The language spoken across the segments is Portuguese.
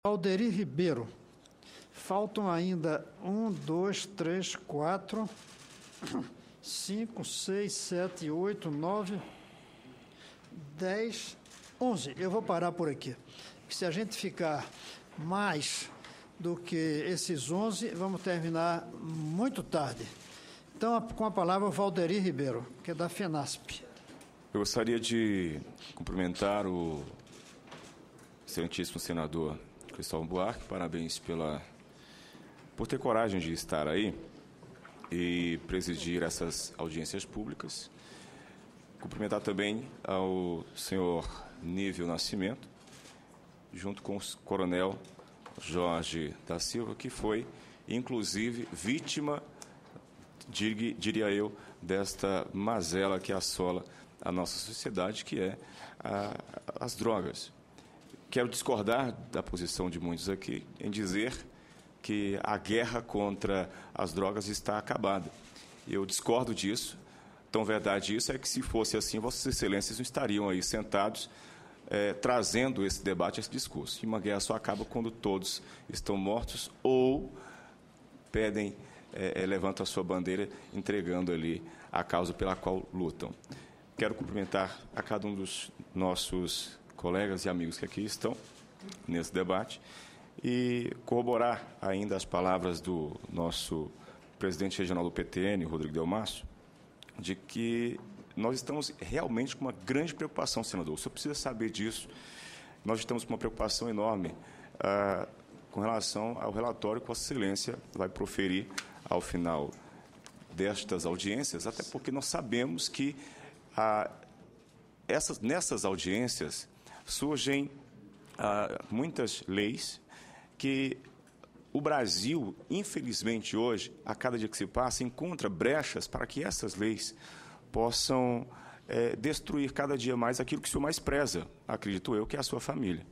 Valderi Ribeiro. Faltam ainda 1, 2, 3, 4, 5, 6, 7, 8, 9, 10, 11. Eu vou parar por aqui. Se a gente ficar mais do que esses 11, vamos terminar muito tarde. Então, com a palavra, o Valderi Ribeiro, que é da FENASP. Eu gostaria de cumprimentar o excelentíssimo senador Cristóvão Buarque, parabéns por ter coragem de estar aí e presidir essas audiências públicas. Cumprimentar também ao senhor Nível Nascimento, junto com o coronel Jorge da Silva, que foi, inclusive, vítima, diria eu, desta mazela que assola a nossa sociedade, que é as drogas. Quero discordar da posição de muitos aqui em dizer que a guerra contra as drogas está acabada. Eu discordo disso. Tão verdade isso é que, se fosse assim, Vossas Excelências não estariam aí sentados trazendo esse debate, esse discurso. E uma guerra só acaba quando todos estão mortos ou levantam a sua bandeira entregando ali a causa pela qual lutam. Quero cumprimentar a cada um dos nossos colegas e amigos que aqui estão nesse debate e corroborar ainda as palavras do nosso presidente regional do PTN, Rodrigo Delmasso, de que nós estamos realmente com uma grande preocupação, senador. O senhor precisa saber disso. Nós estamos com uma preocupação enorme com relação ao relatório que Vossa Excelência vai proferir ao final destas audiências, até porque nós sabemos que nessas audiências surgem muitas leis que o Brasil, infelizmente, hoje, a cada dia que se passa, encontra brechas para que essas leis possam destruir cada dia mais aquilo que o senhor mais preza, acredito eu, que é a sua família.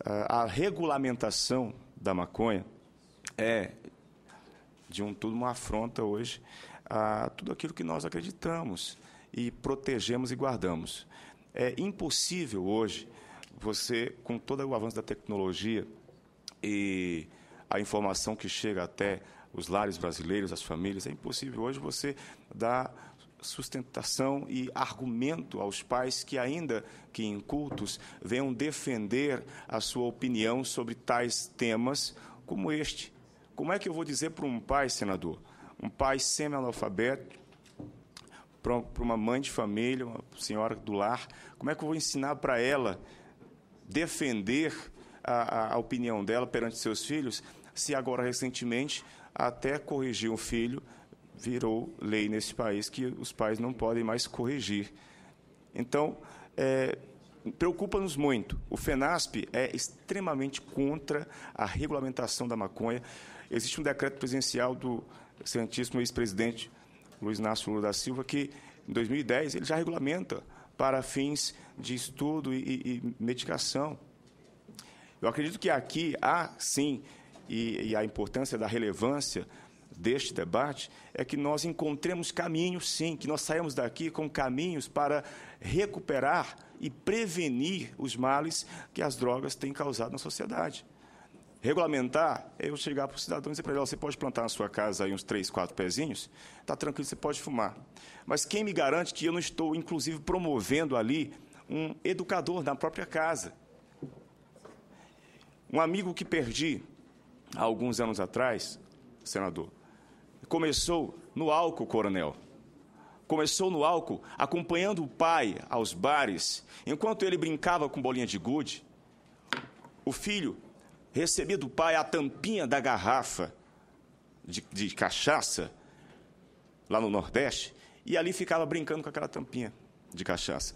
A regulamentação da maconha é, tudo uma afronta hoje a tudo aquilo que nós acreditamos e protegemos e guardamos. É impossível hoje você, com todo o avanço da tecnologia e a informação que chega até os lares brasileiros, as famílias, é impossível hoje você dar sustentação e argumento aos pais que, ainda que incultos, venham defender a sua opinião sobre tais temas como este. Como é que eu vou dizer para um pai, senador, um pai semi-analfabeto, para uma mãe de família, uma senhora do lar, como é que eu vou ensinar para ela defender a opinião dela perante seus filhos, se agora, recentemente, até corrigir um filho, virou lei nesse país que os pais não podem mais corrigir. Então, preocupa-nos muito. O FENASP é extremamente contra a regulamentação da maconha. Existe um decreto presidencial do excelentíssimo ex-presidente Luiz Inácio Lula da Silva, que, em 2010, ele já regulamenta para fins de estudo e medicação. Eu acredito que aqui há, sim, e a importância da relevância deste debate é que nós encontremos caminhos, sim, que nós saímos daqui com caminhos para recuperar e prevenir os males que as drogas têm causado na sociedade. Regulamentar é eu chegar para o cidadão e dizer para ele: você pode plantar na sua casa aí uns 3, 4 pezinhos, está tranquilo, você pode fumar. Mas quem me garante que eu não estou, inclusive, promovendo ali um educador na própria casa? Um amigo que perdi há alguns anos atrás, senador, começou no álcool, coronel. Começou no álcool, acompanhando o pai aos bares, enquanto ele brincava com bolinha de gude. O filho recebia do pai a tampinha da garrafa de cachaça, lá no Nordeste, e ali ficava brincando com aquela tampinha de cachaça.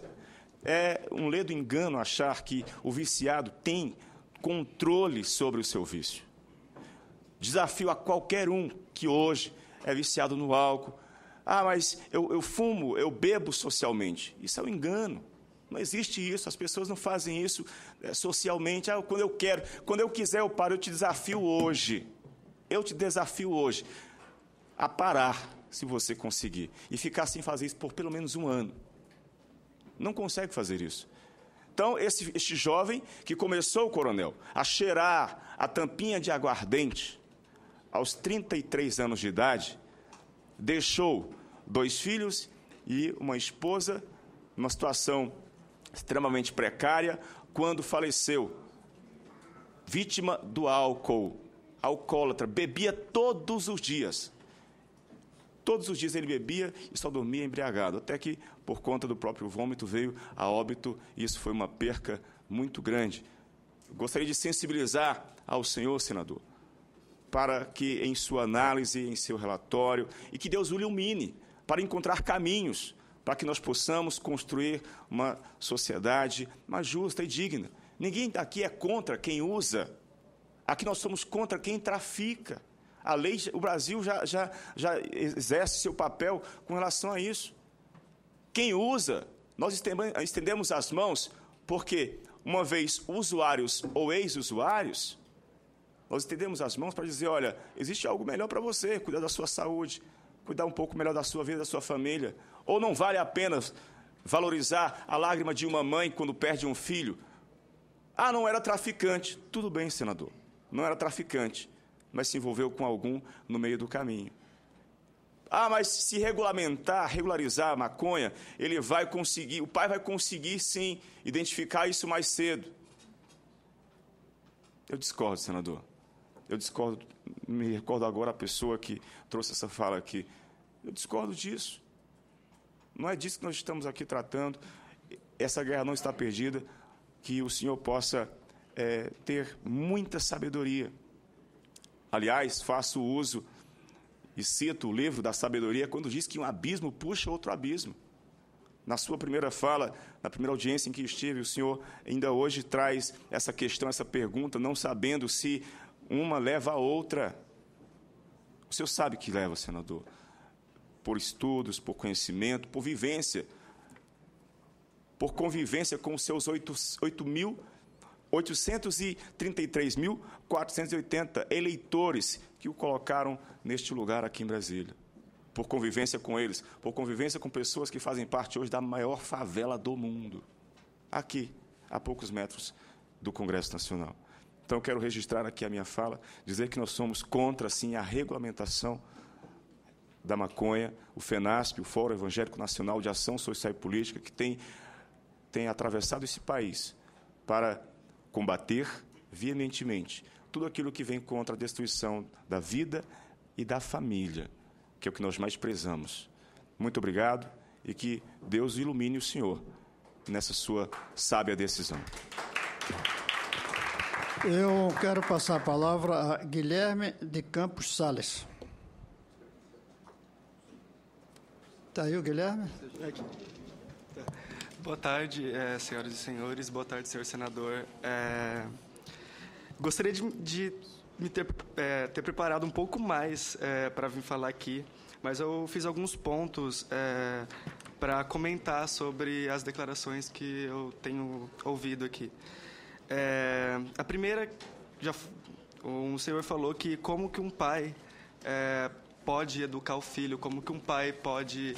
É um ledo engano achar que o viciado tem controle sobre o seu vício. Desafio a qualquer um que hoje é viciado no álcool. Mas eu fumo, eu bebo socialmente. Isso é um engano. Não existe isso, as pessoas não fazem isso socialmente. Quando eu quiser eu paro. Eu te desafio hoje. Eu te desafio hoje a parar, se você conseguir, e ficar sem fazer isso por pelo menos um ano. Não consegue fazer isso. Então, este jovem que começou, coronel, a cheirar a tampinha de aguardente, aos 33 anos de idade, deixou 2 filhos e uma esposa, numa situação extremamente precária, quando faleceu, vítima do álcool, alcoólatra, bebia todos os dias. Todos os dias ele bebia e só dormia embriagado, até que, por conta do próprio vômito, veio a óbito, e isso foi uma perca muito grande. Gostaria de sensibilizar ao senhor, senador, para que, em sua análise, em seu relatório, e que Deus o ilumine para encontrar caminhos para que nós possamos construir uma sociedade mais justa e digna. Ninguém aqui é contra quem usa. Aqui nós somos contra quem trafica. A lei, o Brasil já exerce seu papel com relação a isso. Quem usa, nós estendemos as mãos, porque, uma vez usuários ou ex-usuários, nós estendemos as mãos para dizer, olha, existe algo melhor para você, cuidar da sua saúde, cuidar um pouco melhor da sua vida, da sua família. Ou não vale a pena valorizar a lágrima de uma mãe quando perde um filho? Ah, não era traficante. Tudo bem, senador, não era traficante, mas se envolveu com algum no meio do caminho. Ah, mas se regularizar a maconha, ele vai conseguir, o pai vai conseguir, sim, identificar isso mais cedo. Eu discordo, senador. Eu discordo, me recordo agora a pessoa que trouxe essa fala aqui. Eu discordo disso. Não é disso que nós estamos aqui tratando. Essa guerra não está perdida. Que o senhor possa ter muita sabedoria. Aliás, faço uso e cito o livro da sabedoria quando diz que um abismo puxa outro abismo. Na sua primeira fala, na primeira audiência em que estive, o senhor ainda hoje traz essa questão, essa pergunta, não sabendo se uma leva a outra. O senhor sabe que leva, senador, por estudos, por conhecimento, por vivência, por convivência com os seus 833.480 eleitores que o colocaram neste lugar aqui em Brasília. Por convivência com eles, por convivência com pessoas que fazem parte hoje da maior favela do mundo, aqui, a poucos metros do Congresso Nacional. Então, eu quero registrar aqui a minha fala, dizer que nós somos contra, sim, a regulamentação da maconha, o FENASP, o Fórum Evangélico Nacional de Ação Social e Política, que tem atravessado esse país para combater veementemente tudo aquilo que vem contra a destruição da vida e da família, que é o que nós mais prezamos. Muito obrigado e que Deus ilumine o senhor nessa sua sábia decisão. Eu quero passar a palavra a Guilherme de Campos Sales. Está aí o Guilherme? Boa tarde, senhoras e senhores. Boa tarde, senhor senador. Gostaria de me ter preparado um pouco mais para vir falar aqui, mas eu fiz alguns pontos para comentar sobre as declarações que eu tenho ouvido aqui. A primeira, o senhor falou que como que um pai pode educar o filho, como que um pai pode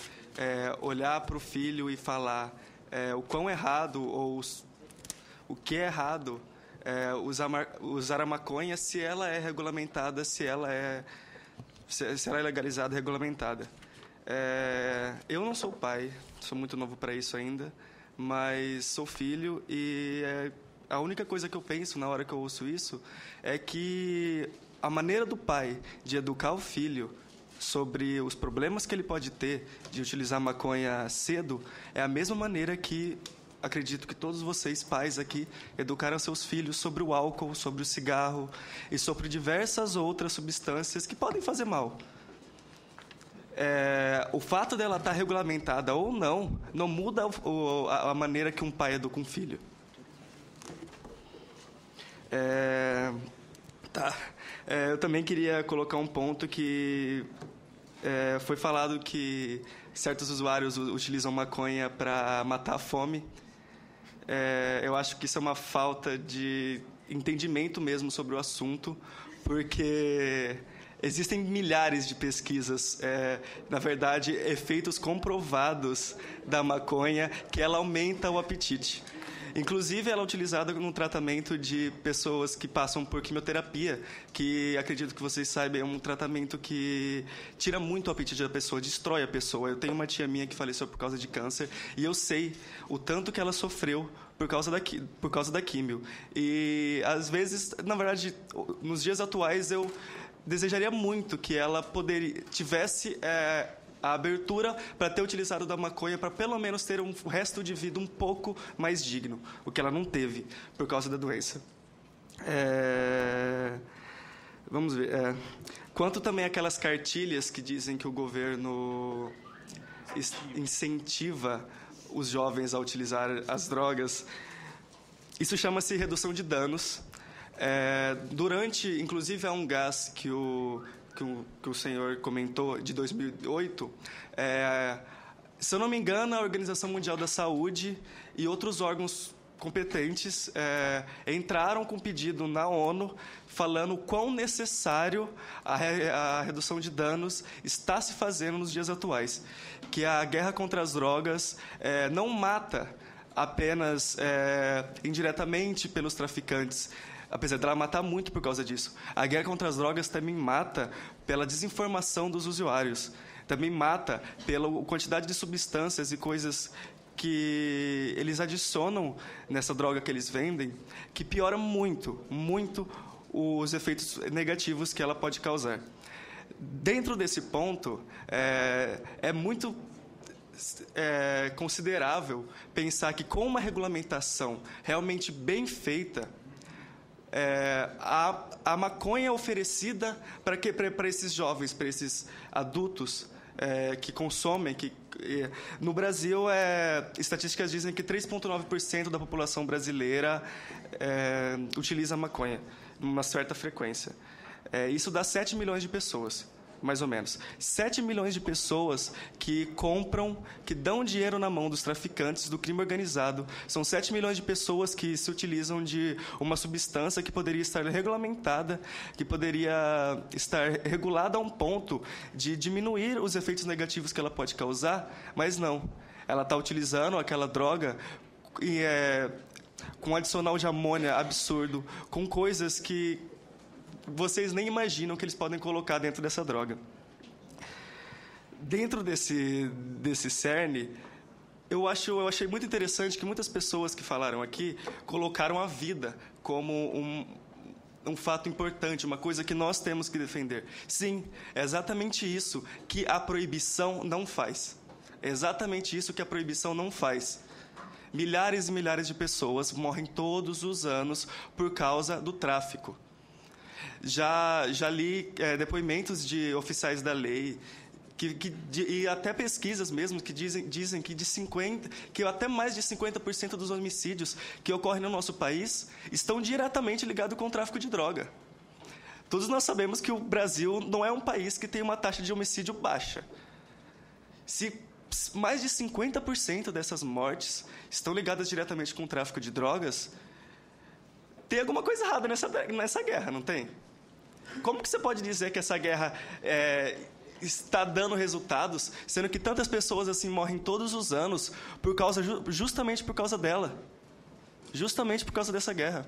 olhar para o filho e falar o quão errado ou o que é errado usar a maconha se ela é regulamentada, se ela é legalizada, regulamentada. Eu não sou pai, sou muito novo para isso ainda, mas sou filho e a única coisa que eu penso na hora que eu ouço isso é que a maneira do pai de educar o filho sobre os problemas que ele pode ter de utilizar maconha cedo é a mesma maneira que acredito que todos vocês, pais aqui, educaram seus filhos sobre o álcool, sobre o cigarro e sobre diversas outras substâncias que podem fazer mal. O fato dela estar regulamentada ou não muda a maneira que um pai educa um filho. Eu também queria colocar um ponto que foi falado que certos usuários utilizam maconha para matar a fome. Eu acho que isso é uma falta de entendimento mesmo sobre o assunto, porque existem milhares de pesquisas, na verdade, efeitos comprovados da maconha, que ela aumenta o apetite. Inclusive, ela é utilizada no tratamento de pessoas que passam por quimioterapia, que, acredito que vocês saibam, é um tratamento que tira muito o apetite da pessoa, destrói a pessoa. Eu tenho uma tia minha que faleceu por causa de câncer, e eu sei o tanto que ela sofreu por causa da químio. E, às vezes, na verdade, nos dias atuais, eu desejaria muito que ela tivesse a abertura para ter utilizado da maconha para, pelo menos, ter um resto de vida um pouco mais digno, o que ela não teve por causa da doença. Vamos ver. Quanto também aquelas cartilhas que dizem que o governo incentiva os jovens a utilizar as drogas, isso chama-se redução de danos. Inclusive, há um gás que o senhor comentou, de 2008, se eu não me engano, a Organização Mundial da Saúde e outros órgãos competentes entraram com pedido na ONU falando o quão necessário a redução de danos está se fazendo nos dias atuais. Que a guerra contra as drogas não mata apenas indiretamente pelos traficantes, apesar dela matar muito por causa disso. A guerra contra as drogas também mata pela desinformação dos usuários, também mata pela quantidade de substâncias e coisas que eles adicionam nessa droga que eles vendem, que piora muito, muito os efeitos negativos que ela pode causar. Dentro desse ponto, é muito considerável pensar que, com uma regulamentação realmente bem feita, a maconha oferecida para esses jovens, para esses adultos que consomem, no Brasil, estatísticas dizem que 3,9% da população brasileira utiliza maconha, numa certa frequência. Isso dá 7 milhões de pessoas, mais ou menos. 7 milhões de pessoas que compram, que dão dinheiro na mão dos traficantes, do crime organizado. São 7 milhões de pessoas que se utilizam de uma substância que poderia estar regulamentada, que poderia estar regulada a um ponto de diminuir os efeitos negativos que ela pode causar, mas não. Ela está utilizando aquela droga com um adicional de amônia absurdo, com coisas que vocês nem imaginam que eles podem colocar dentro dessa droga. Dentro desse cerne, eu achei muito interessante que muitas pessoas que falaram aqui colocaram a vida como um fato importante, uma coisa que nós temos que defender. Sim, é exatamente isso que a proibição não faz. É exatamente isso que a proibição não faz. Milhares e milhares de pessoas morrem todos os anos por causa do tráfico. Já li depoimentos de oficiais da lei e até pesquisas mesmo que dizem que até mais de 50% dos homicídios que ocorrem no nosso país estão diretamente ligados com o tráfico de droga. Todos nós sabemos que o Brasil não é um país que tem uma taxa de homicídio baixa. Se mais de 50% dessas mortes estão ligadas diretamente com o tráfico de drogas, tem alguma coisa errada nessa guerra, não tem? Como que você pode dizer que essa guerra está dando resultados, sendo que tantas pessoas assim morrem todos os anos justamente por causa dela? Justamente por causa dessa guerra.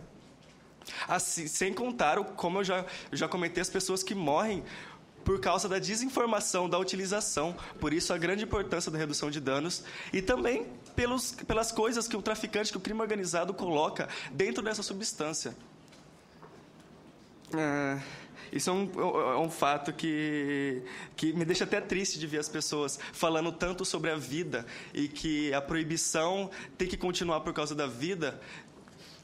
Assim, sem contar, como eu já comentei, as pessoas que morrem por causa da desinformação, da utilização. Por isso, a grande importância da redução de danos e também pelas coisas que o traficante, que o crime organizado coloca dentro dessa substância. Isso é um fato que me deixa até triste de ver as pessoas falando tanto sobre a vida e que a proibição tem que continuar por causa da vida,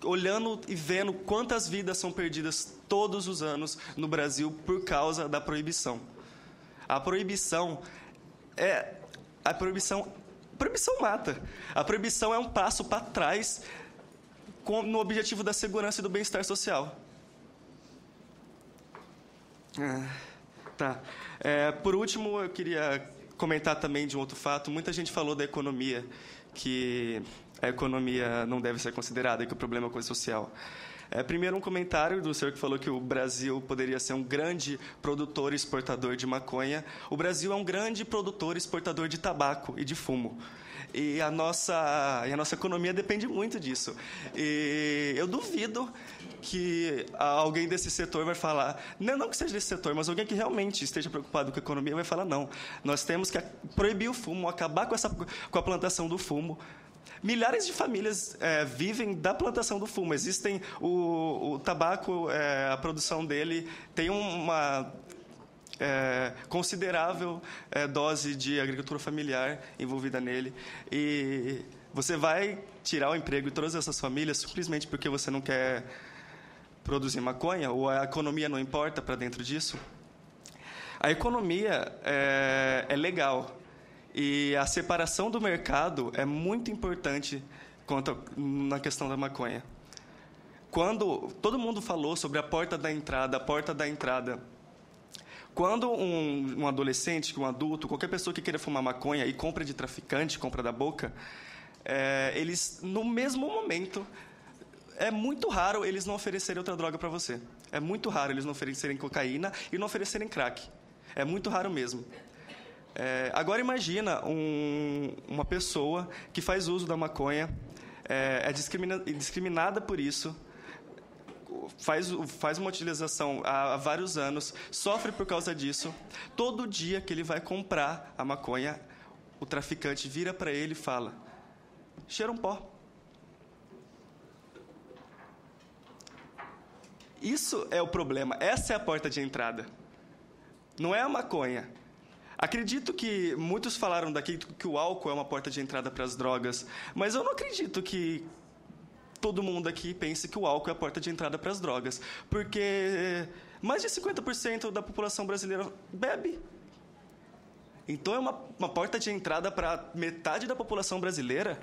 olhando e vendo quantas vidas são perdidas todos os anos no Brasil por causa da proibição. A proibição mata. A proibição é um passo para trás no objetivo da segurança e do bem-estar social. Tá. Por último, eu queria comentar também de um outro fato. Muita gente falou da economia, que a economia não deve ser considerada e que o problema é coisa social. Primeiro, um comentário do senhor que falou que o Brasil poderia ser um grande produtor e exportador de maconha. O Brasil é um grande produtor e exportador de tabaco e de fumo. E a nossa economia depende muito disso. E eu duvido que alguém desse setor vai falar, não que seja desse setor, mas alguém que realmente esteja preocupado com a economia vai falar, não, nós temos que proibir o fumo, acabar com a plantação do fumo. Milhares de famílias vivem da plantação do fumo. Existem o tabaco, a produção dele tem uma considerável dose de agricultura familiar envolvida nele. E você vai tirar o emprego de todas essas famílias simplesmente porque você não quer produzir maconha, ou a economia não importa para dentro disso? A economia é legal. E a separação do mercado é muito importante na questão da maconha. Quando todo mundo falou sobre a porta da entrada, quando um adolescente, um adulto, qualquer pessoa que queira fumar maconha e compra de traficante, compra da boca, eles, no mesmo momento, é muito raro eles não oferecerem outra droga para você. É muito raro eles não oferecerem cocaína e não oferecerem crack. É muito raro mesmo. Agora imagina uma pessoa que faz uso da maconha, é discriminada por isso, faz uma utilização há vários anos, sofre por causa disso. Todo dia que ele vai comprar a maconha, o traficante vira para ele e fala: cheira um pó. Isso é o problema, essa é a porta de entrada. Não é a maconha. Acredito que muitos falaram daqui que o álcool é uma porta de entrada para as drogas, mas eu não acredito que todo mundo aqui pense que o álcool é a porta de entrada para as drogas, porque mais de 50% da população brasileira bebe. Então é uma porta de entrada para metade da população brasileira.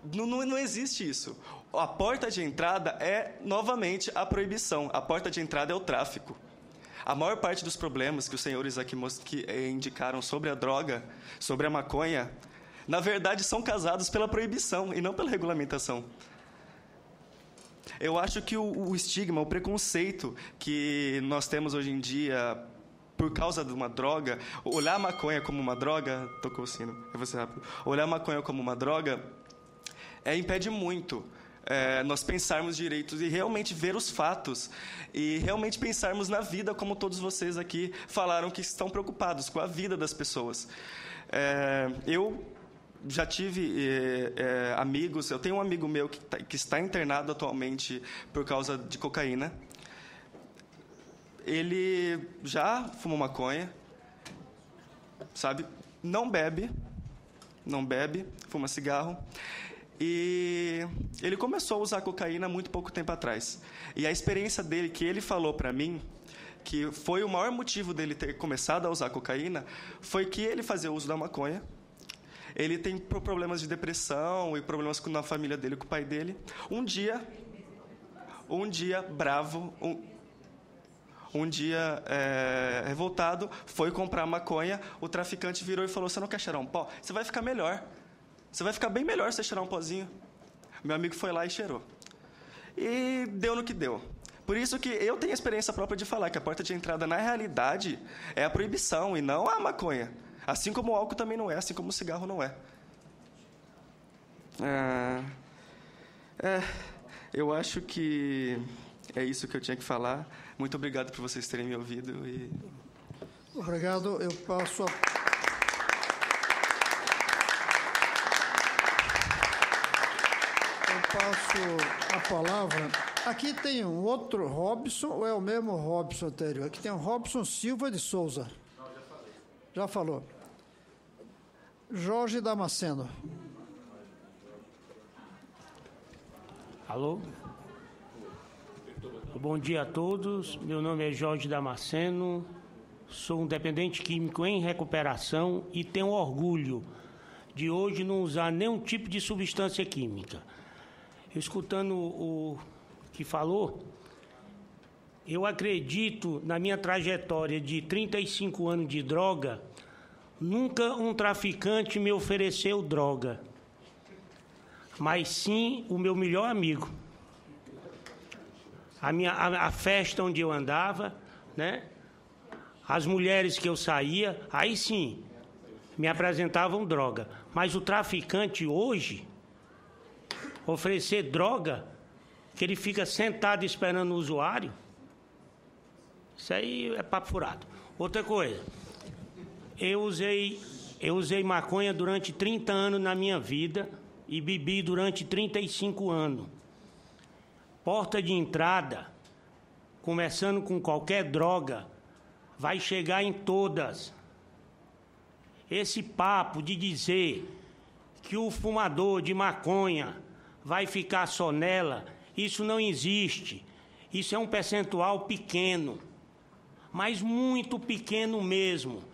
Não existe isso. A porta de entrada é, novamente, a proibição. A porta de entrada é o tráfico. A maior parte dos problemas que os senhores aqui indicaram sobre a droga, sobre a maconha, na verdade, são causados pela proibição e não pela regulamentação. Eu acho que o estigma, o preconceito que nós temos hoje em dia por causa de uma droga, olhar a maconha como uma droga... Tocou o sino, eu vou ser rápido. Olhar a maconha como uma droga impede muito nós pensarmos direito e realmente ver os fatos e realmente pensarmos na vida, como todos vocês aqui falaram que estão preocupados com a vida das pessoas. Eu já tive amigos, eu tenho um amigo meu que está internado atualmente por causa de cocaína. Ele já fumou maconha, sabe? Não bebe, fuma cigarro. E ele começou a usar cocaína há muito pouco tempo atrás. E a experiência dele, que ele falou para mim, que foi o maior motivo dele ter começado a usar cocaína, foi que ele fazia uso da maconha. Ele tem problemas de depressão e problemas na família dele, com o pai dele. Um dia bravo, revoltado, foi comprar maconha. O traficante virou e falou: você não quer cheirar um pó? Você vai ficar melhor. Você vai ficar bem melhor se você cheirar um pozinho. Meu amigo foi lá e cheirou. E deu no que deu. Por isso que eu tenho a experiência própria de falar que a porta de entrada, na realidade, é a proibição e não a maconha. Assim como o álcool também não é, assim como o cigarro não é. Eu acho que é isso que eu tinha que falar. Muito obrigado por vocês terem me ouvido. Obrigado. Eu passo a palavra. Aqui tem um outro Robson, ou é o mesmo Robson anterior? Aqui tem um Robson Silva de Souza. Não, já falei. Já falou. Jorge Damasceno. Alô? Bom dia a todos. Meu nome é Jorge Damasceno. Sou um dependente químico em recuperação e tenho orgulho de hoje não usar nenhum tipo de substância química. Eu, escutando o que falou, eu acredito, na minha trajetória de 35 anos de droga, nunca um traficante me ofereceu droga, mas sim o meu melhor amigo. A festa onde eu andava, né? As mulheres que eu saía, aí sim, me apresentavam droga. Mas o traficante hoje, oferecer droga, que ele fica sentado esperando o usuário, isso aí é papo furado. Outra coisa, eu usei maconha durante 30 anos na minha vida e bebi durante 35 anos. Porta de entrada, começando com qualquer droga, vai chegar em todas. Esse papo de dizer que o fumador de maconha vai ficar só nela, isso não existe. Isso é um percentual pequeno, mas muito pequeno mesmo.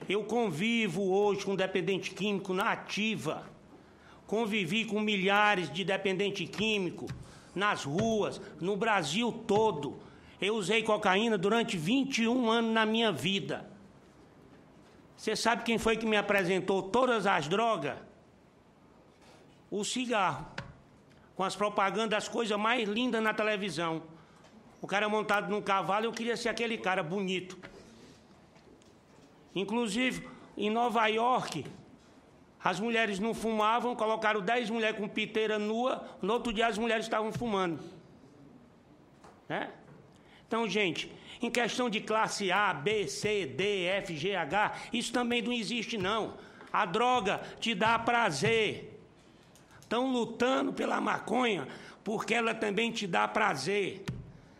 Eu convivo hoje com dependente químico na ativa. Convivi com milhares de dependente químico nas ruas, no Brasil todo. Eu usei cocaína durante 21 anos na minha vida. Você sabe quem foi que me apresentou todas as drogas? O cigarro. Com as propagandas, as coisas mais lindas na televisão. O cara montado num cavalo, eu queria ser aquele cara bonito. Inclusive, em Nova York, as mulheres não fumavam, colocaram 10 mulheres com piteira nua, no outro dia as mulheres estavam fumando. Né? Então, gente, em questão de classe A, B, C, D, F, G, H, isso também não existe, não. A droga te dá prazer. Estão lutando pela maconha porque ela também te dá prazer.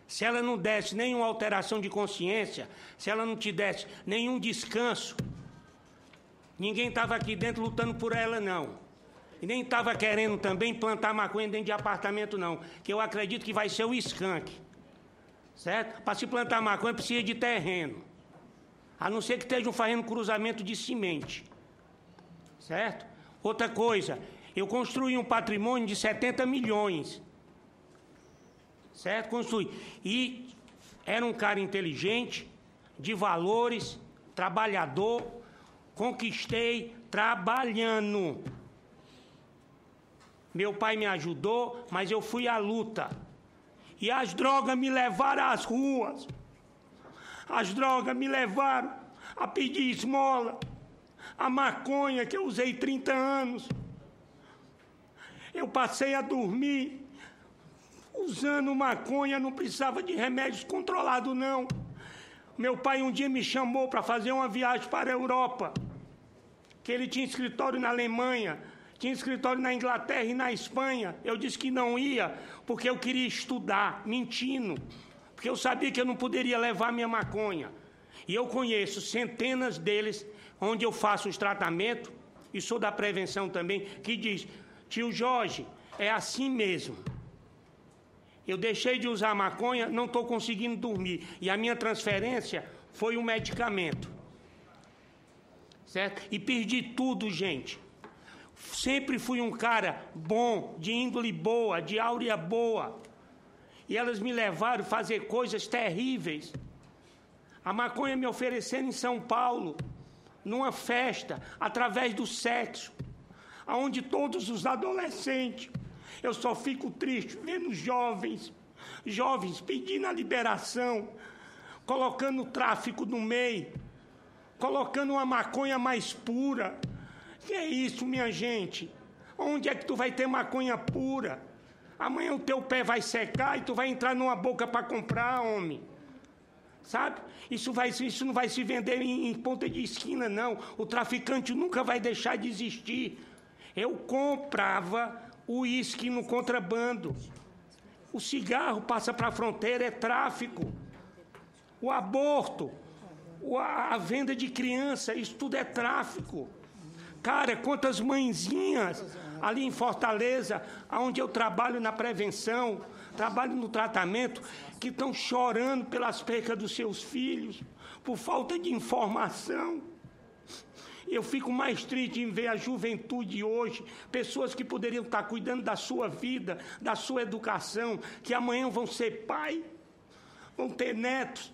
Se ela não desse nenhuma alteração de consciência, se ela não te desse nenhum descanso, ninguém estava aqui dentro lutando por ela, não. E nem estava querendo também plantar maconha dentro de apartamento, não. Que eu acredito que vai ser o skunk. Certo? Para se plantar maconha precisa de terreno. A não ser que estejam fazendo cruzamento de semente. Certo? Outra coisa, eu construí um patrimônio de 70 milhões. Certo? Construí. E era um cara inteligente, de valores, trabalhador. Conquistei trabalhando. Meu pai me ajudou, mas eu fui à luta. E as drogas me levaram às ruas. As drogas me levaram a pedir esmola. A maconha que eu usei 30 anos. Eu passei a dormir usando maconha, não precisava de remédios controlados, não. Meu pai um dia me chamou para fazer uma viagem para a Europa. Que ele tinha escritório na Alemanha, tinha escritório na Inglaterra e na Espanha. Eu disse que não ia, porque eu queria estudar, mentindo. Porque eu sabia que eu não poderia levar minha maconha. E eu conheço centenas deles, onde eu faço os tratamentos, e sou da prevenção também, que diz, tio Jorge, é assim mesmo. Eu deixei de usar maconha, não estou conseguindo dormir. E a minha transferência foi um medicamento. Certo? E perdi tudo, gente. Sempre fui um cara bom, de índole boa, de áurea boa. E elas me levaram a fazer coisas terríveis. A maconha me oferecendo em São Paulo, numa festa, através do sexo, onde todos os adolescentes, eu só fico triste vendo jovens pedindo a liberação, colocando o tráfico no meio, colocando uma maconha mais pura. Que é isso, minha gente? Onde é que tu vai ter maconha pura? Amanhã o teu pé vai secar e tu vai entrar numa boca para comprar, homem. Sabe? Isso não vai se vender em ponta de esquina, não. O traficante nunca vai deixar de existir. Eu comprava o uísque no contrabando. O cigarro passa para a fronteira, é tráfico. O aborto, a venda de criança, isso tudo é tráfico. Cara, quantas mãezinhas ali em Fortaleza, onde eu trabalho na prevenção, trabalho no tratamento, que estão chorando pelas percas dos seus filhos, por falta de informação. Eu fico mais triste em ver a juventude hoje, pessoas que poderiam estar cuidando da sua vida, da sua educação, que amanhã vão ser pai, vão ter netos,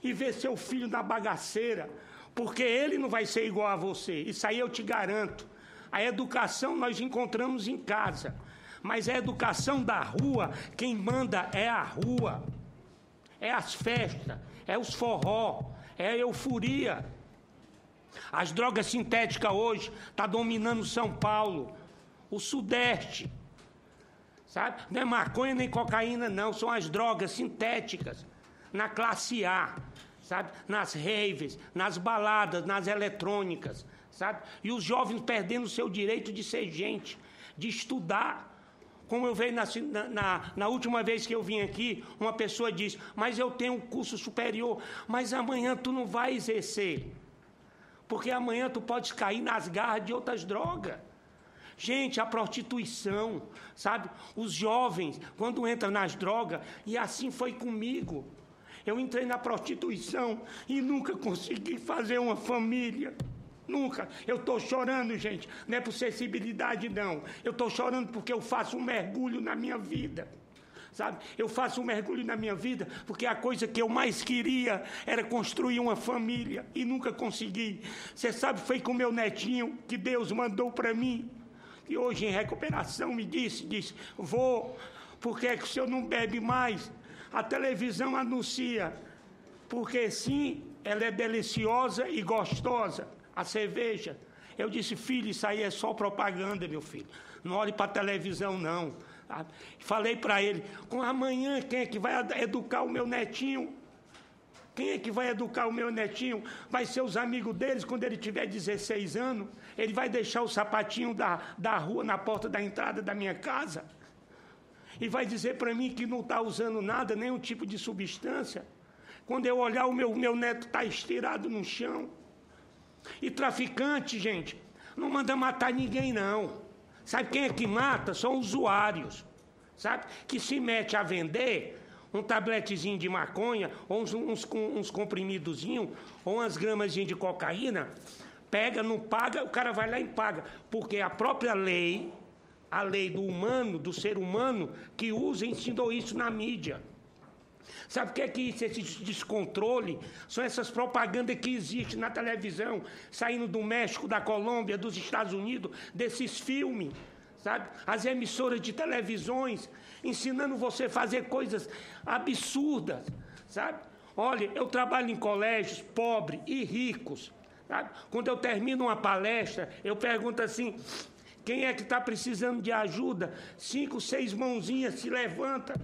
e ver seu filho na bagaceira, porque ele não vai ser igual a você. Isso aí eu te garanto. A educação nós encontramos em casa, mas a educação da rua, quem manda é a rua, é as festas, é os forró, é a euforia. As drogas sintéticas hoje estão dominando São Paulo, o Sudeste. Sabe? Não é maconha nem cocaína, não. São as drogas sintéticas na classe A, sabe? Nas raves, nas baladas, nas eletrônicas, sabe? E os jovens perdendo o seu direito de ser gente, de estudar. Como eu vejo na última vez que eu vim aqui, uma pessoa disse, mas eu tenho um curso superior, mas amanhã tu não vai exercer, porque amanhã tu pode cair nas garras de outras drogas. Gente, a prostituição, sabe? Os jovens, quando entram nas drogas, e assim foi comigo. Eu entrei na prostituição e nunca consegui fazer uma família. Nunca. Eu estou chorando, gente. Não é por sensibilidade, não. Eu estou chorando porque eu faço um mergulho na minha vida. Sabe? Eu faço um mergulho na minha vida porque a coisa que eu mais queria era construir uma família e nunca consegui. Você sabe, foi com meu netinho que Deus mandou para mim. E hoje em recuperação me disse, vou, porque é que o senhor não bebe mais? A televisão anuncia, porque sim, ela é deliciosa e gostosa, a cerveja. Eu disse, filho, isso aí é só propaganda, meu filho. Não olhe para a televisão, não. Falei para ele, amanhã quem é que vai educar o meu netinho? Quem é que vai educar o meu netinho? Vai ser os amigos deles quando ele tiver 16 anos? Ele vai deixar o sapatinho da rua na porta da entrada da minha casa? E vai dizer para mim que não está usando nada, nenhum tipo de substância? Quando eu olhar, o meu neto está estirado no chão. E traficante, gente, não manda matar ninguém, não. Sabe quem é que mata? São usuários, sabe? Que se mete a vender um tabletezinho de maconha, ou uns comprimidozinhos, ou umas gramazinhas de cocaína, pega, não paga, o cara vai lá e paga. Porque a própria lei, a lei do humano, do ser humano, que usa e ensinou isso na mídia. Sabe o que é que isso, esse descontrole? São essas propagandas que existem na televisão, saindo do México, da Colômbia, dos Estados Unidos, desses filmes, sabe? As emissoras de televisões, ensinando você a fazer coisas absurdas, sabe? Olha, eu trabalho em colégios pobres e ricos, sabe? Quando eu termino uma palestra, eu pergunto assim, quem é que está precisando de ajuda? 5, 6 mãozinhas se levantam.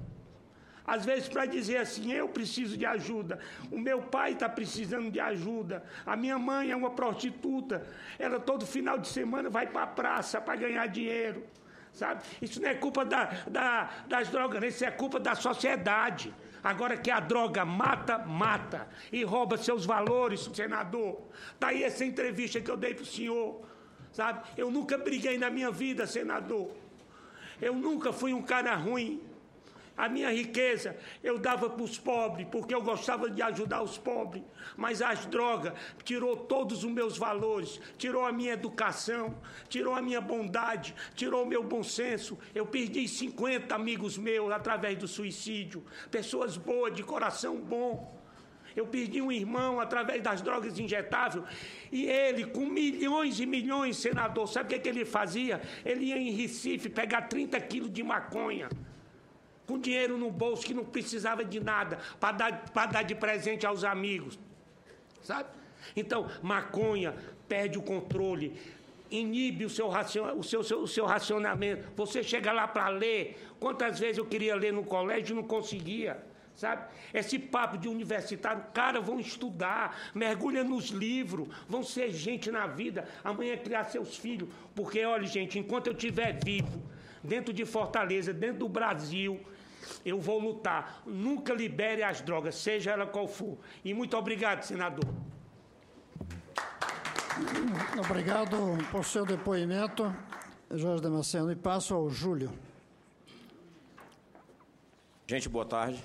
Às vezes para dizer assim, eu preciso de ajuda, o meu pai está precisando de ajuda, a minha mãe é uma prostituta, ela todo final de semana vai para a praça para ganhar dinheiro, sabe? Isso não é culpa das drogas, isso é culpa da sociedade. Agora que a droga mata e rouba seus valores, senador. Está aí essa entrevista que eu dei para o senhor, sabe? Eu nunca briguei na minha vida, senador. Eu nunca fui um cara ruim. A minha riqueza eu dava para os pobres, porque eu gostava de ajudar os pobres. Mas as drogas tirou todos os meus valores, tirou a minha educação, tirou a minha bondade, tirou o meu bom senso. Eu perdi 50 amigos meus através do suicídio, pessoas boas, de coração bom. Eu perdi um irmão através das drogas injetáveis. E ele, com milhões e milhões, senador, sabe o que ele fazia? Ele ia em Recife pegar 30 quilos de maconha, com dinheiro no bolso, que não precisava de nada, para dar de presente aos amigos, sabe? Então, maconha perde o controle, inibe o seu racionamento. Você chega lá para ler, quantas vezes eu queria ler no colégio e não conseguia, sabe? Esse papo de universitário, cara, vão estudar, mergulha nos livros, vão ser gente na vida, amanhã criar seus filhos, porque, olha, gente, enquanto eu estiver vivo, dentro de Fortaleza, dentro do Brasil, eu vou lutar. Nunca libere as drogas, seja ela qual for. E muito obrigado, senador. Obrigado por seu depoimento, Jorge Damasceno. E passo ao Júlio. Gente, boa tarde.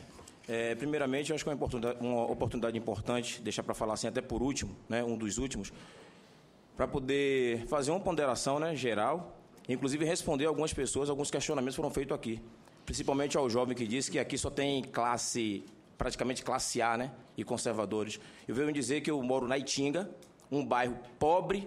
Primeiramente, eu acho que é uma oportunidade importante, deixar para falar assim até por último, né, um dos últimos, para poder fazer uma ponderação, né, geral, inclusive responder algumas pessoas, alguns questionamentos foram feitos aqui. Principalmente ao jovem que disse que aqui só tem praticamente classe A, né, e conservadores. Eu venho dizer que eu moro na Itinga, um bairro pobre,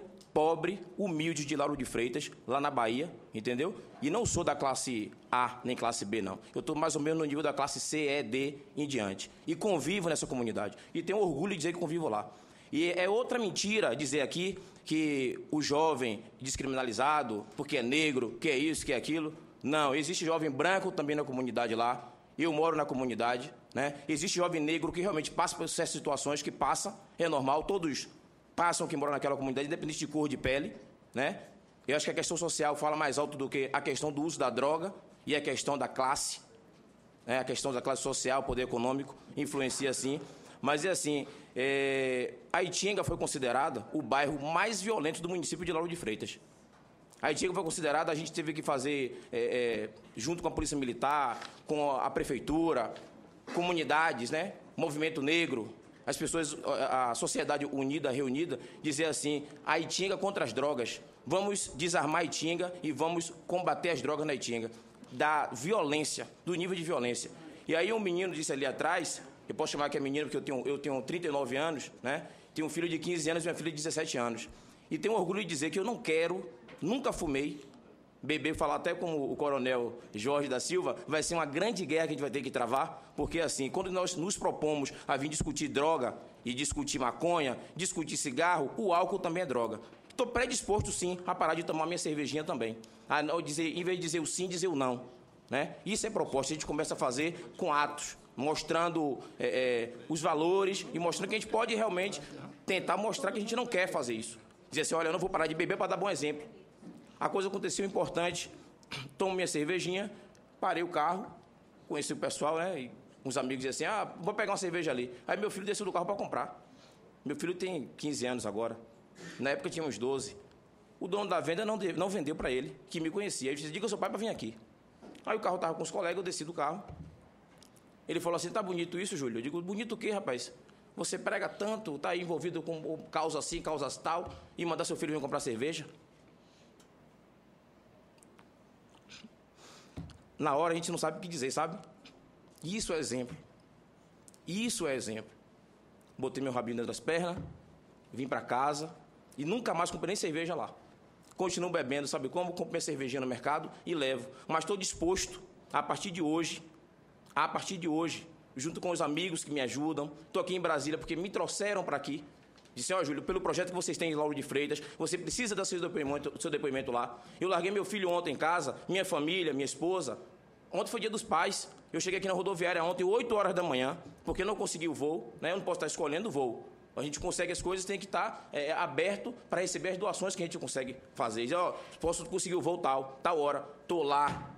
humilde de Lauro de Freitas, lá na Bahia, entendeu? E não sou da classe A nem classe B, não. Eu estou mais ou menos no nível da classe C, E, D em diante. E convivo nessa comunidade. E tenho orgulho de dizer que convivo lá. E é outra mentira dizer aqui que o jovem descriminalizado, porque é negro, que é isso, que é aquilo. Não, existe jovem branco também na comunidade lá. Eu moro na comunidade, né? Existe jovem negro que realmente passa por certas situações que passa, é normal, todos passam que moram naquela comunidade, independente de cor de pele, né? Eu acho que a questão social fala mais alto do que a questão do uso da droga e a questão da classe, né? A questão da classe social, poder econômico, influencia sim. Mas é assim, a Itinga foi considerada o bairro mais violento do município de Lauro de Freitas. A Itinga foi considerada, a gente teve que fazer, junto com a Polícia Militar, com a Prefeitura, comunidades, né? Movimento negro, as pessoas, a sociedade unida, reunida, dizer assim, a Itinga contra as drogas. Vamos desarmar a Itinga e vamos combater as drogas na Itinga. Da violência, do nível de violência. E aí um menino disse ali atrás, eu posso chamar que é menino porque eu tenho 39 anos, né? Tenho um filho de 15 anos e uma filha de 17 anos. E tenho orgulho de dizer que eu não quero, nunca fumei, beber, falar até como o coronel Jorge da Silva, vai ser uma grande guerra que a gente vai ter que travar, porque assim, quando nós nos propomos a vir discutir droga e discutir maconha, discutir cigarro, o álcool também é droga. Estou predisposto, sim, a parar de tomar minha cervejinha também. Em vez de dizer o sim, dizer o não. Né? Isso é proposta, a gente começa a fazer com atos, mostrando os valores e mostrando que a gente pode realmente tentar mostrar que a gente não quer fazer isso. Dizer assim, olha, eu não vou parar de beber para dar bom exemplo. A coisa aconteceu importante, tomo minha cervejinha, parei o carro, conheci o pessoal, né? E uns amigos diziam assim, vou pegar uma cerveja ali. Aí meu filho desceu do carro para comprar. Meu filho tem 15 anos agora. Na época tinha uns 12. O dono da venda não vendeu para ele, que me conhecia. Ele disse, diga ao seu pai para vir aqui. Aí o carro estava com os colegas, eu desci do carro. Ele falou assim, tá bonito isso, Júlio? Eu digo, bonito o quê, rapaz? Você prega tanto, está aí envolvido com causa assim, causas tal, e mandar seu filho vir comprar cerveja? Na hora a gente não sabe o que dizer, sabe? Isso é exemplo. Isso é exemplo. Botei meu rabinho dentro das pernas, vim para casa e nunca mais comprei nem cerveja lá. Continuo bebendo, sabe como? Compro minha cervejinha no mercado e levo. Mas estou disposto, a partir de hoje, junto com os amigos que me ajudam, estou aqui em Brasília porque me trouxeram para aqui. Disse, Júlio, pelo projeto que vocês têm em Lauro de Freitas, você precisa dar seu depoimento lá. Eu larguei meu filho ontem em casa, minha família, minha esposa. Ontem foi dia dos pais. Eu cheguei aqui na rodoviária ontem, 8 horas da manhã, porque não consegui o voo, né? Eu não posso estar escolhendo o voo. A gente consegue as coisas, tem que estar aberto para receber as doações que a gente consegue fazer. Diz, posso conseguir o voo tal hora, estou lá.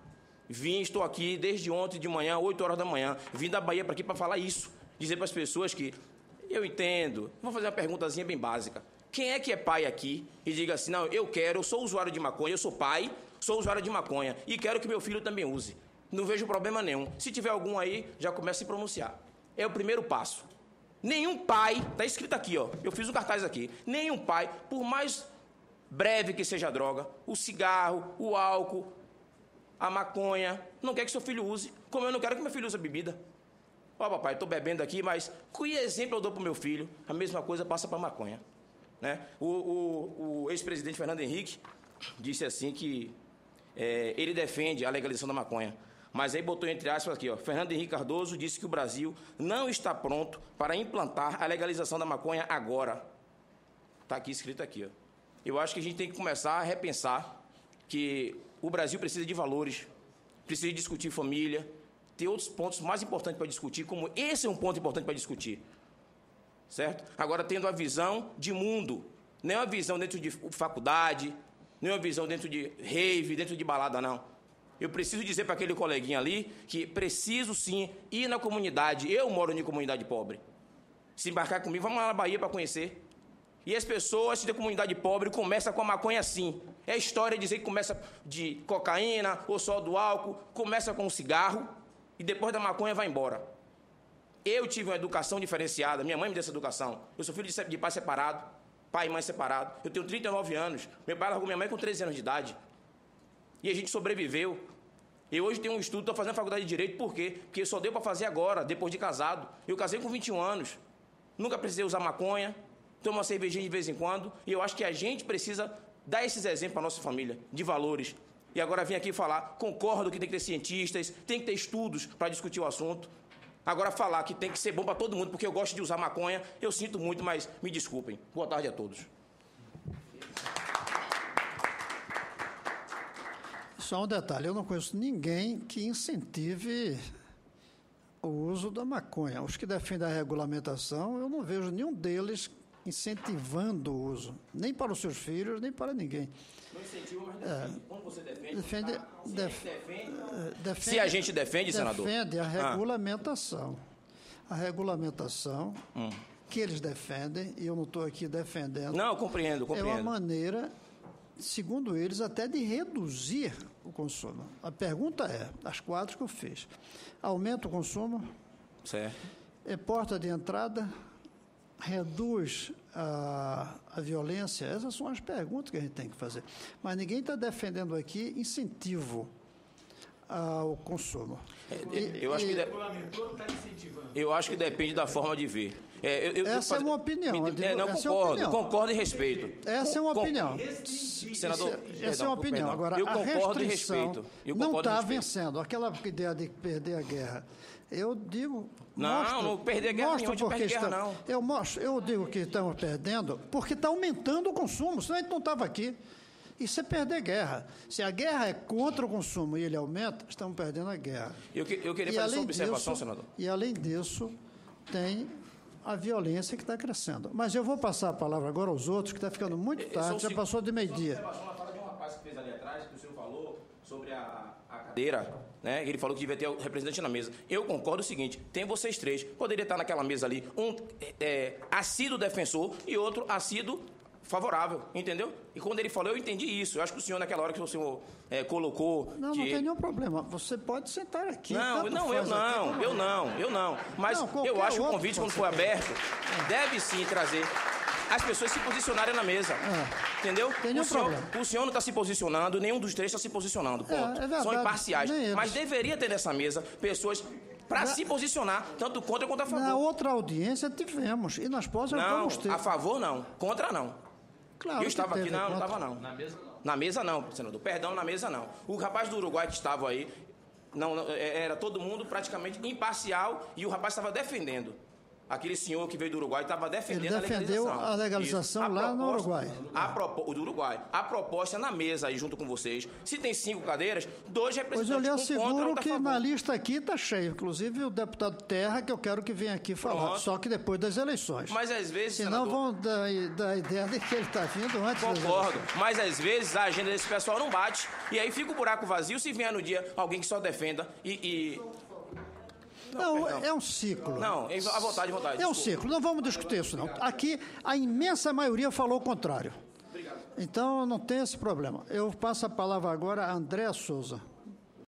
Estou aqui desde ontem de manhã, 8 horas da manhã. Vim da Bahia para aqui para falar isso. Dizer para as pessoas que eu entendo. Vou fazer uma perguntazinha bem básica. Quem é que é pai aqui e diga assim, não, eu sou usuário de maconha, eu sou pai, sou usuário de maconha e quero que meu filho também use. Não vejo problema nenhum. Se tiver algum aí, já começa a se pronunciar. É o primeiro passo. Nenhum pai, está escrito aqui, eu fiz um cartaz aqui, nenhum pai, por mais breve que seja a droga, o cigarro, o álcool, a maconha, não quer que seu filho use, como eu não quero que meu filho use a bebida. Papai, estou bebendo aqui, mas que exemplo eu dou para o meu filho? A mesma coisa passa para a maconha. Né? O ex-presidente Fernando Henrique disse assim que ele defende a legalização da maconha. Mas aí botou entre aspas aqui, Fernando Henrique Cardoso disse que o Brasil não está pronto para implantar a legalização da maconha agora. Está aqui escrito aqui, Eu acho que a gente tem que começar a repensar que o Brasil precisa de valores, precisa discutir família, ter outros pontos mais importantes para discutir, como esse é um ponto importante para discutir. Certo? Agora, tendo a visão de mundo, não é uma visão dentro de faculdade, não é uma visão dentro de rave, dentro de balada, não. Eu preciso dizer para aquele coleguinha ali que preciso, sim, ir na comunidade. Eu moro em comunidade pobre. Se embarcar comigo, vamos lá na Bahia para conhecer. E as pessoas da comunidade pobre começam com a maconha assim. É a história de dizer que começa de cocaína ou só do álcool, começa com o cigarro e depois da maconha vai embora. Eu tive uma educação diferenciada, minha mãe me deu essa educação. Eu sou filho de pai separado, pai e mãe separado. Eu tenho 39 anos, meu pai largou minha mãe com 13 anos de idade. E a gente sobreviveu. Eu hoje tenho um estudo, estou fazendo faculdade de Direito, por quê? Porque só deu para fazer agora, depois de casado. Eu casei com 21 anos, nunca precisei usar maconha, tomo uma cervejinha de vez em quando, e eu acho que a gente precisa dar esses exemplos para a nossa família, de valores. E agora vim aqui falar, concordo que tem que ter cientistas, tem que ter estudos para discutir o assunto. Agora, falar que tem que ser bom para todo mundo, porque eu gosto de usar maconha, eu sinto muito, mas me desculpem. Boa tarde a todos. Só um detalhe, eu não conheço ninguém que incentive o uso da maconha. Os que defendem a regulamentação, eu não vejo nenhum deles incentivando o uso, nem para os seus filhos, nem para ninguém. Não incentiva, mas defende. Quando você defende, se a gente defende, senador? Defende a regulamentação. A regulamentação que eles defendem, e eu não estou aqui defendendo. Não, compreendo. É uma maneira, segundo eles, até de reduzir o consumo. A pergunta é, as 4 que eu fiz, aumenta o consumo? Certo. É porta de entrada? Reduz a violência? Essas são as perguntas que a gente tem que fazer. Mas ninguém está defendendo aqui incentivo ao consumo. Eu acho que depende da forma de ver. Essa é uma opinião. Concordo e respeito. Essa é uma opinião. Senador, essa é uma opinião. Agora, eu a concordo e respeito. Não está vencendo. Aquela ideia de perder a guerra. Eu digo... Não perder a guerra nenhuma, não perde guerra, não. Eu digo que estamos perdendo porque está aumentando o consumo, senão a gente não estava aqui. Isso é perder guerra. Se a guerra é contra o consumo e ele aumenta, estamos perdendo a guerra. Eu queria fazer uma observação, senador. E, além disso, tem a violência que está crescendo. Mas eu vou passar a palavra agora aos outros, que está ficando muito tarde, já passou de meio-dia. Uma fala de um rapaz que fez ali atrás, que o senhor falou sobre a cadeira, né? Ele falou que devia ter o representante na mesa. Eu concordo o seguinte, tem vocês 3, poderia estar naquela mesa ali, um assíduo defensor e outro assíduo favorável, entendeu? E quando ele falou, eu entendi isso. Eu acho que o senhor, naquela hora que o senhor colocou... Não tem nenhum problema. Você pode sentar aqui. Eu não. Mas eu acho que o convite, quando for aberto, deve sim trazer as pessoas se posicionarem na mesa. Entendeu? Tem nenhum problema. O senhor não está se posicionando, nenhum dos 3 está se posicionando. Ponto. É verdade, são imparciais. nem eles. Mas deveria ter nessa mesa pessoas para se posicionar, tanto contra quanto a favor. Na outra audiência tivemos. E nas próximas vamos ter. A favor não, contra não. Claro, eu estava aqui, não estava não. Na mesa não. Na mesa não, senador. Perdão, na mesa não. O rapaz do Uruguai que estava aí, era todo mundo praticamente imparcial e o rapaz estava defendendo. Aquele senhor que veio do Uruguai estava defendendo a legalização. Ele defendeu a legalização lá no Uruguai. O do Uruguai. A proposta na mesa aí junto com vocês, se tem 5 cadeiras, 2 representantes. Pois eu lhe asseguro que na lista aqui está cheio. Inclusive o deputado Terra, que eu quero que venha aqui falar. Pronto. Só que depois das eleições. Mas às vezes, senão vão dar a ideia de que ele está vindo antes das eleições. Concordo. Mas às vezes a agenda desse pessoal não bate. E aí fica o buraco vazio se vier no dia alguém que só defenda Não, é um ciclo. Não, à vontade. É um ciclo, não vamos discutir isso, não. Aqui, a imensa maioria falou o contrário. Obrigado. Então, não tem esse problema. Eu passo a palavra agora a Andréa Souza.